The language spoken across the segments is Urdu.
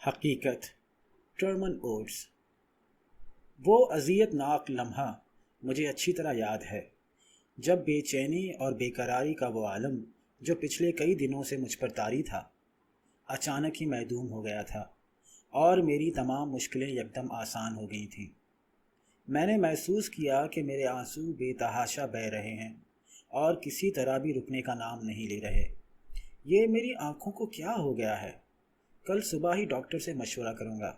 حقیقت ٹرمن اوٹس۔ وہ اذیتناک لمحہ مجھے اچھی طرح یاد ہے جب بے چینی اور بے قراری کا وہ عالم جو پچھلے کئی دنوں سے مجھ پر طاری تھا اچانک ہی معدوم ہو گیا تھا اور میری تمام مشکلیں یکدم آسان ہو گئی تھیں۔ میں نے محسوس کیا کہ میرے آنسو بے تحاشا بہہ رہے ہیں اور کسی طرح بھی رکنے کا نام نہیں لے رہے۔ یہ میری آنکھوں کو کیا ہو گیا ہے؟ کل صبح ہی ڈاکٹر سے مشورہ کروں گا،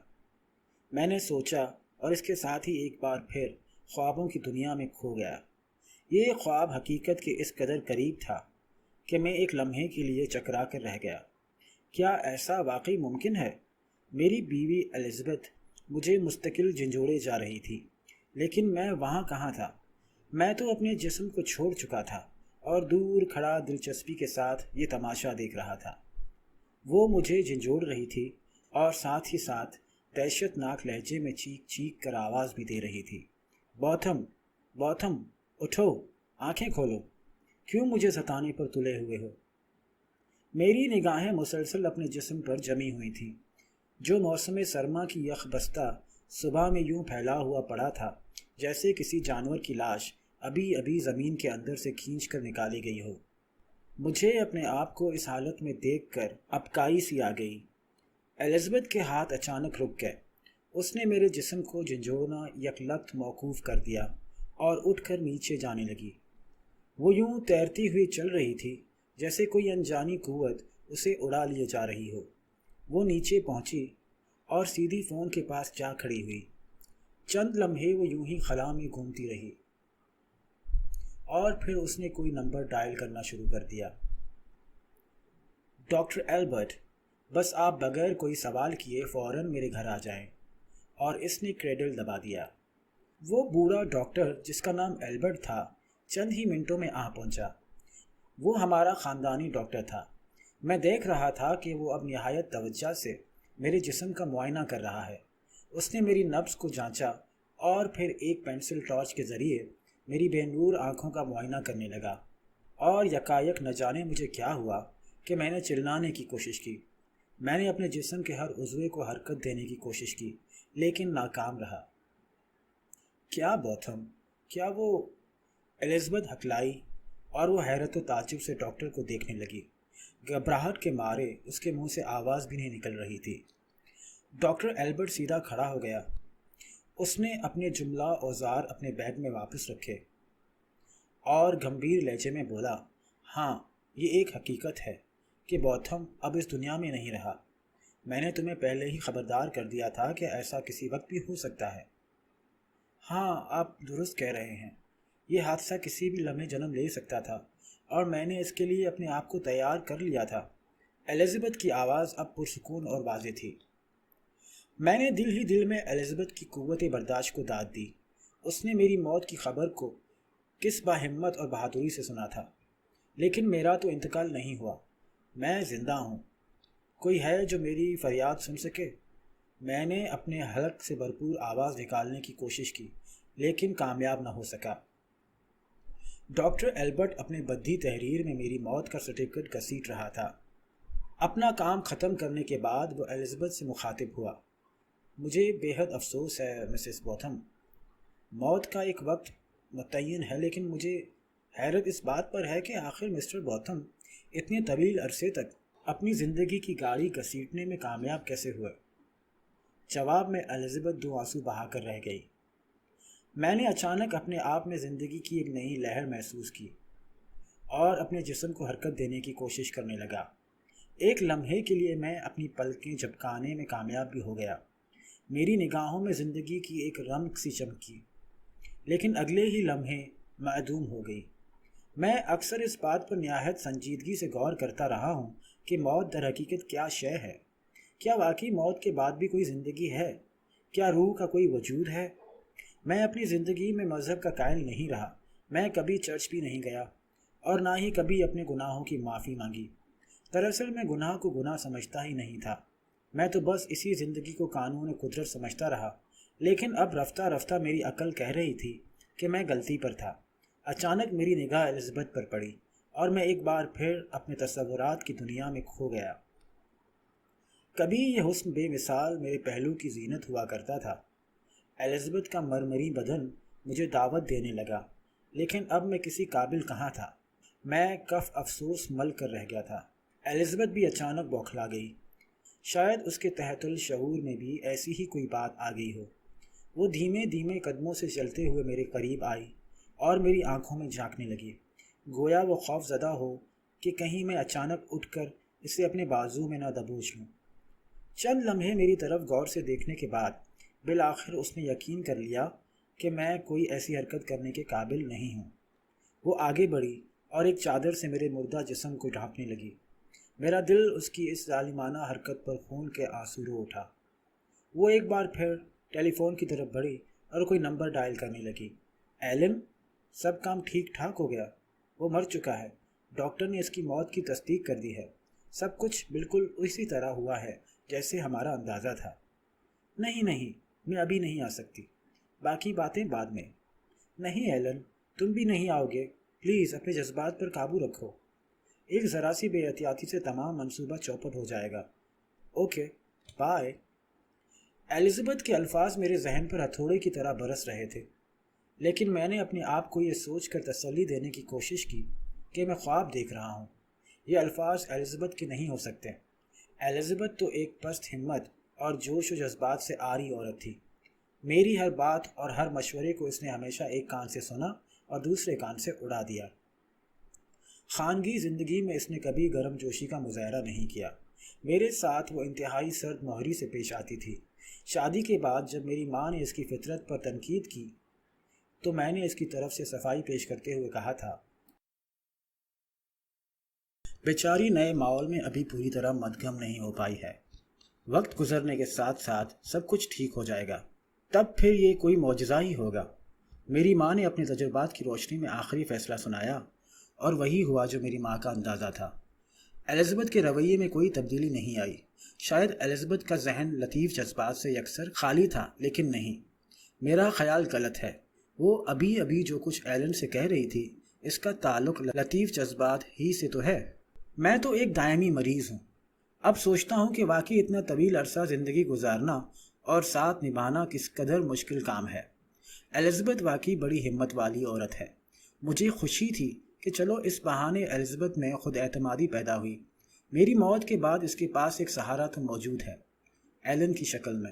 میں نے سوچا، اور اس کے ساتھ ہی ایک بار پھر خوابوں کی دنیا میں کھو گیا۔ یہ خواب حقیقت کے اس قدر قریب تھا کہ میں ایک لمحے کے لیے چکرا کر رہ گیا۔ کیا ایسا واقعی ممکن ہے؟ میری بیوی الزبتھ مجھے مستقل جھنجھوڑے جا رہی تھی، لیکن میں وہاں کہاں تھا؟ میں تو اپنے جسم کو چھوڑ چکا تھا اور دور کھڑا دلچسپی کے ساتھ یہ تماشا دیکھ رہا تھا۔ وہ مجھے جھنجھوڑ رہی تھی اور ساتھ ہی ساتھ دہشت ناک لہجے میں چیخ چیخ کر آواز بھی دے رہی تھی، بوتھم، بوتھم، اٹھو، آنکھیں کھولو، کیوں مجھے ستانے پر تلے ہوئے ہو؟ میری نگاہیں مسلسل اپنے جسم پر جمی ہوئی تھیں، جو موسم سرما کی یخ بستہ صبح میں یوں پھیلا ہوا پڑا تھا جیسے کسی جانور کی لاش ابھی ابھی زمین کے اندر سے کھینچ کر نکالی گئی ہو۔ مجھے اپنے آپ کو اس حالت میں دیکھ کر ابکائی سی آ گئی۔ الزبتھ کے ہاتھ اچانک رک گئے۔ اس نے میرے جسم کو جھنجھوڑنا یکلخت موقوف کر دیا اور اٹھ کر نیچے جانے لگی۔ وہ یوں تیرتی ہوئی چل رہی تھی جیسے کوئی انجانی قوت اسے اڑا لیے جا رہی ہو۔ وہ نیچے پہنچی اور سیدھی فون کے پاس جا کھڑی ہوئی۔ چند لمحے وہ یوں ہی خلا میں گھومتی رہی اور پھر اس نے کوئی نمبر ڈائل کرنا شروع کر دیا۔ ڈاکٹر ایلبرٹ، بس آپ بغیر کوئی سوال کیے فوراً میرے گھر آ جائیں، اور اس نے کریڈل دبا دیا۔ وہ بوڑھا ڈاکٹر جس کا نام ایلبرٹ تھا چند ہی منٹوں میں آ پہنچا۔ وہ ہمارا خاندانی ڈاکٹر تھا۔ میں دیکھ رہا تھا کہ وہ اب نہایت توجہ سے میرے جسم کا معائنہ کر رہا ہے۔ اس نے میری نبض کو جانچا اور پھر ایک پینسل ٹارچ کے ذریعے میری بے نور آنکھوں کا معائنہ کرنے لگا، اور یکایک نہ جانے مجھے کیا ہوا کہ میں نے چلانے کی کوشش کی۔ میں نے اپنے جسم کے ہر عضو کو حرکت دینے کی کوشش کی، لیکن ناکام رہا۔ کیا بوتھم؟ کیا وہ؟ الزبتھ ہکلائی اور وہ حیرت و تعجب سے ڈاکٹر کو دیکھنے لگی۔ گھبراہٹ کے مارے اس کے منہ سے آواز بھی نہیں نکل رہی تھی۔ ڈاکٹر ایلبرٹ سیدھا کھڑا ہو گیا۔ اس نے اپنے جملہ اوزار اپنے بیگ میں واپس رکھے اور گمبھیر لہجے میں بولا، ہاں، یہ ایک حقیقت ہے کہ بوتھم اب اس دنیا میں نہیں رہا۔ میں نے تمہیں پہلے ہی خبردار کر دیا تھا کہ ایسا کسی وقت بھی ہو سکتا ہے۔ ہاں، آپ درست کہہ رہے ہیں، یہ حادثہ کسی بھی لمحے جنم لے سکتا تھا اور میں نے اس کے لیے اپنے آپ کو تیار کر لیا تھا۔ الزبتھ کی آواز اب پرسکون اور واضح تھی۔ میں نے دل ہی دل میں الزبتھ کی قوت برداشت کو داد دی۔ اس نے میری موت کی خبر کو کس باہمت اور بہادری سے سنا تھا، لیکن میرا تو انتقال نہیں ہوا، میں زندہ ہوں۔ کوئی ہے جو میری فریاد سن سکے؟ میں نے اپنے حلق سے بھرپور آواز نکالنے کی کوشش کی، لیکن کامیاب نہ ہو سکا۔ ڈاکٹر ایلبرٹ اپنے بدھی تحریر میں میری موت کا سرٹیفکیٹ گھسیٹ رہا تھا۔ اپنا کام ختم کرنے کے بعد وہ الزبتھ سے مخاطب ہوا، مجھے بے حد افسوس ہے مسز بوتھم، موت کا ایک وقت متعین ہے، لیکن مجھے حیرت اس بات پر ہے کہ آخر مسٹر بوتھم اتنے طویل عرصے تک اپنی زندگی کی گاڑی گھسیٹنے میں کامیاب کیسے ہوئے؟ جواب میں الزبتھ دو آنسو بہا کر رہ گئی۔ میں نے اچانک اپنے آپ میں زندگی کی ایک نئی لہر محسوس کی اور اپنے جسم کو حرکت دینے کی کوشش کرنے لگا۔ ایک لمحے کے لیے میں اپنی پلکیں جھپکانے میں کامیاب بھی ہو گیا۔ میری نگاہوں میں زندگی کی ایک رمق سی چمکی، لیکن اگلے ہی لمحے معدوم ہو گئی۔ میں اکثر اس بات پر نہایت سنجیدگی سے غور کرتا رہا ہوں کہ موت در حقیقت کیا شے ہے۔ کیا واقعی موت کے بعد بھی کوئی زندگی ہے؟ کیا روح کا کوئی وجود ہے؟ میں اپنی زندگی میں مذہب کا قائل نہیں رہا، میں کبھی چرچ بھی نہیں گیا اور نہ ہی کبھی اپنے گناہوں کی معافی مانگی۔ دراصل میں گناہ کو گناہ سمجھتا ہی نہیں تھا، میں تو بس اسی زندگی کو قانون قدرت سمجھتا رہا۔ لیکن اب رفتہ رفتہ میری عقل کہہ رہی تھی کہ میں غلطی پر تھا۔ اچانک میری نگاہ الزبتھ پر پڑی اور میں ایک بار پھر اپنے تصورات کی دنیا میں کھو گیا۔ کبھی یہ حسن بے مثال میرے پہلو کی زینت ہوا کرتا تھا۔ الزبتھ کا مرمری بدن مجھے دعوت دینے لگا، لیکن اب میں کسی قابل کہاں تھا۔ میں کف افسوس مل کر رہ گیا تھا۔ الزبتھ بھی اچانک بوکھلا گئی۔ شاید اس کے تحت الشعور میں بھی ایسی ہی کوئی بات آ گئی ہو۔ وہ دھیمے دھیمے قدموں سے چلتے ہوئے میرے قریب آئی اور میری آنکھوں میں جھانکنے لگی، گویا وہ خوف زدہ ہو کہ کہیں میں اچانک اٹھ کر اسے اپنے بازو میں نہ دبوچ لوں۔ چند لمحے میری طرف غور سے دیکھنے کے بعد بالآخر اس نے یقین کر لیا کہ میں کوئی ایسی حرکت کرنے کے قابل نہیں ہوں۔ وہ آگے بڑھی اور ایک چادر سے میرے مردہ جسم کو ڈھانپنے لگی۔ میرا دل اس کی اس ظالمانہ حرکت پر خون کے آنسو رو اٹھا۔ وہ ایک بار پھر ٹیلی فون کی طرف بڑھی اور کوئی نمبر ڈائل کرنے لگی۔ ایلن، سب کام ٹھیک ٹھاک ہو گیا؟ وہ مر چکا ہے، ڈاکٹر نے اس کی موت کی تصدیق کر دی ہے۔ سب کچھ بالکل اسی طرح ہوا ہے جیسے ہمارا اندازہ تھا۔ نہیں، میں ابھی نہیں آ سکتی، باقی باتیں بعد میں۔ نہیں ایلن، تم بھی نہیں آؤ گے، پلیز اپنے جذبات پر قابو رکھو۔ ایک ذرا سی بے احتیاطی سے تمام منصوبہ چوپٹ ہو جائے گا۔ Okay, bye. الزبتھ کے الفاظ میرے ذہن پر ہتھوڑے کی طرح برس رہے تھے، لیکن میں نے اپنے آپ کو یہ سوچ کر تسلی دینے کی کوشش کی کہ میں خواب دیکھ رہا ہوں۔ یہ الفاظ الزبتھ کے نہیں ہو سکتے۔ الزبتھ تو ایک پست ہمت اور جوش و جذبات سے آری عورت تھی۔ میری ہر بات اور ہر مشورے کو اس نے ہمیشہ ایک کان سے سنا اور دوسرے کان سے اڑا دیا۔ خانگی زندگی میں اس نے کبھی گرم جوشی کا مظاہرہ نہیں کیا۔ میرے ساتھ وہ انتہائی سرد مہری سے پیش آتی تھی۔ شادی کے بعد جب میری ماں نے اس کی فطرت پر تنقید کی تو میں نے اس کی طرف سے صفائی پیش کرتے ہوئے کہا تھا، بیچاری نئے ماحول میں ابھی پوری طرح مدغم نہیں ہو پائی ہے۔ وقت گزرنے کے ساتھ ساتھ سب کچھ ٹھیک ہو جائے گا، تب پھر یہ کوئی معجزہ ہی ہوگا۔ میری ماں نے اپنے تجربات کی روشنی میں آخری فیصلہ سنایا اور وہی ہوا جو میری ماں کا اندازہ تھا۔ الزبتھ کے رویے میں کوئی تبدیلی نہیں آئی۔ شاید الزبتھ کا ذہن لطیف جذبات سے یکسر خالی تھا، لیکن نہیں، میرا خیال غلط ہے۔ وہ ابھی جو کچھ ایلن سے کہہ رہی تھی، اس کا تعلق لطیف جذبات ہی سے تو ہے۔ میں تو ایک دائمی مریض ہوں۔ اب سوچتا ہوں کہ واقعی اتنا طویل عرصہ زندگی گزارنا اور ساتھ نبھانا کس قدر مشکل کام ہے۔ الزبتھ واقعی بڑی ہمت والی عورت ہے۔ مجھے خوشی تھی کہ چلو اس بہانے الزبتھ میں خود اعتمادی پیدا ہوئی۔ میری موت کے بعد اس کے پاس ایک سہارا تو موجود ہے، ایلن کی شکل میں۔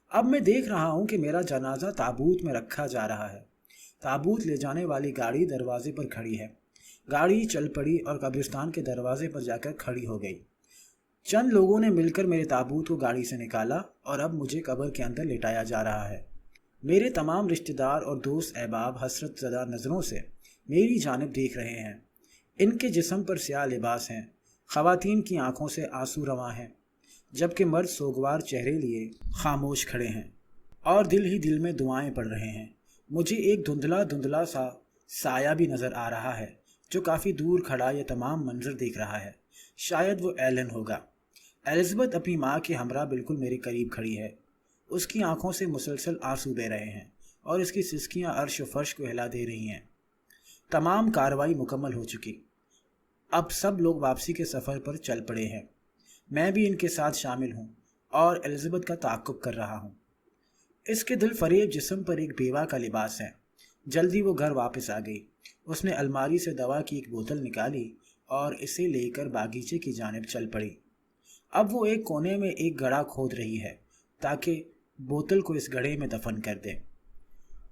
اب میں دیکھ رہا ہوں کہ میرا جنازہ تابوت میں رکھا جا رہا ہے۔ تابوت لے جانے والی گاڑی دروازے پر کھڑی ہے۔ گاڑی چل پڑی اور قبرستان کے دروازے پر جا کر کھڑی ہو گئی۔ چند لوگوں نے مل کر میرے تابوت کو گاڑی سے نکالا اور اب مجھے قبر کے اندر لٹایا جا رہا ہے۔ میرے تمام رشتہ دار اور دوست احباب حسرت زدہ نظروں سے میری جانب دیکھ رہے ہیں۔ ان کے جسم پر سیاہ لباس ہیں، خواتین کی آنکھوں سے آنسو رواں ہیں، جبکہ مرد سوگوار چہرے لیے خاموش کھڑے ہیں اور دل ہی دل میں دعائیں پڑھ رہے ہیں۔ مجھے ایک دھندلا سا سایہ بھی نظر آ رہا ہے جو کافی دور کھڑا یہ تمام منظر دیکھ رہا ہے۔ شاید وہ ایلن ہوگا۔ الزبتھ اپنی ماں کے ہمراہ بالکل میرے قریب کھڑی ہے۔ اس کی آنکھوں سے مسلسل آنسو بہہ رہے ہیں اور اس کی سسکیاں عرش و فرش کو ہلا دے رہی ہیں۔ تمام کارروائی مکمل ہو چکی۔ اب سب لوگ واپسی کے سفر پر چل پڑے ہیں۔ میں بھی ان کے ساتھ شامل ہوں اور الزبتھ کا تعاقب کر رہا ہوں۔ اس کے دل فریب جسم پر ایک بیوہ کا لباس ہے۔ جلدی وہ گھر واپس آ گئی۔ اس نے الماری سے دوا کی ایک بوتل نکالی اور اسے لے کر باغیچے کی جانب چل پڑی۔ اب وہ ایک کونے میں ایک گڑھا کھود رہی ہے تاکہ بوتل کو اس گڑھے میں دفن کر دے۔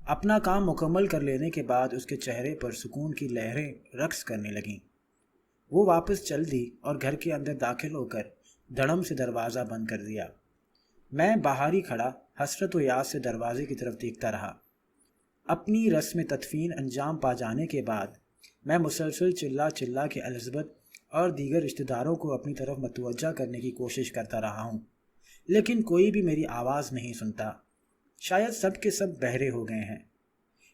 اپنا کام مکمل کر لینے کے بعد اس کے چہرے پر سکون کی لہریں رقص کرنے لگیں۔ وہ واپس چل دی اور گھر کے اندر داخل ہو کر دھڑم سے دروازہ بند کر دیا۔ میں باہر ہی کھڑا حسرت و یاد سے دروازے کی طرف دیکھتا رہا۔ اپنی رسم تدفین انجام پا جانے کے بعد میں مسلسل چلا کے الزبتھ اور دیگر رشتہ داروں کو اپنی طرف متوجہ کرنے کی کوشش کرتا رہا ہوں، لیکن کوئی بھی میری آواز نہیں سنتا۔ شاید سب کے سب بہرے ہو گئے ہیں۔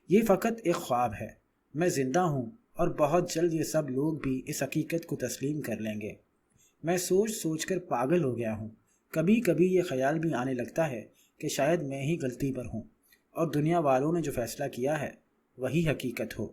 یہ فقط ایک خواب ہے۔ میں زندہ ہوں اور بہت جلد یہ سب لوگ بھی اس حقیقت کو تسلیم کر لیں گے۔ میں سوچ کر پاگل ہو گیا ہوں۔ کبھی کبھی یہ خیال بھی آنے لگتا ہے کہ شاید میں ہی غلطی پر ہوں اور دنیا والوں نے جو فیصلہ کیا ہے وہی حقیقت ہو۔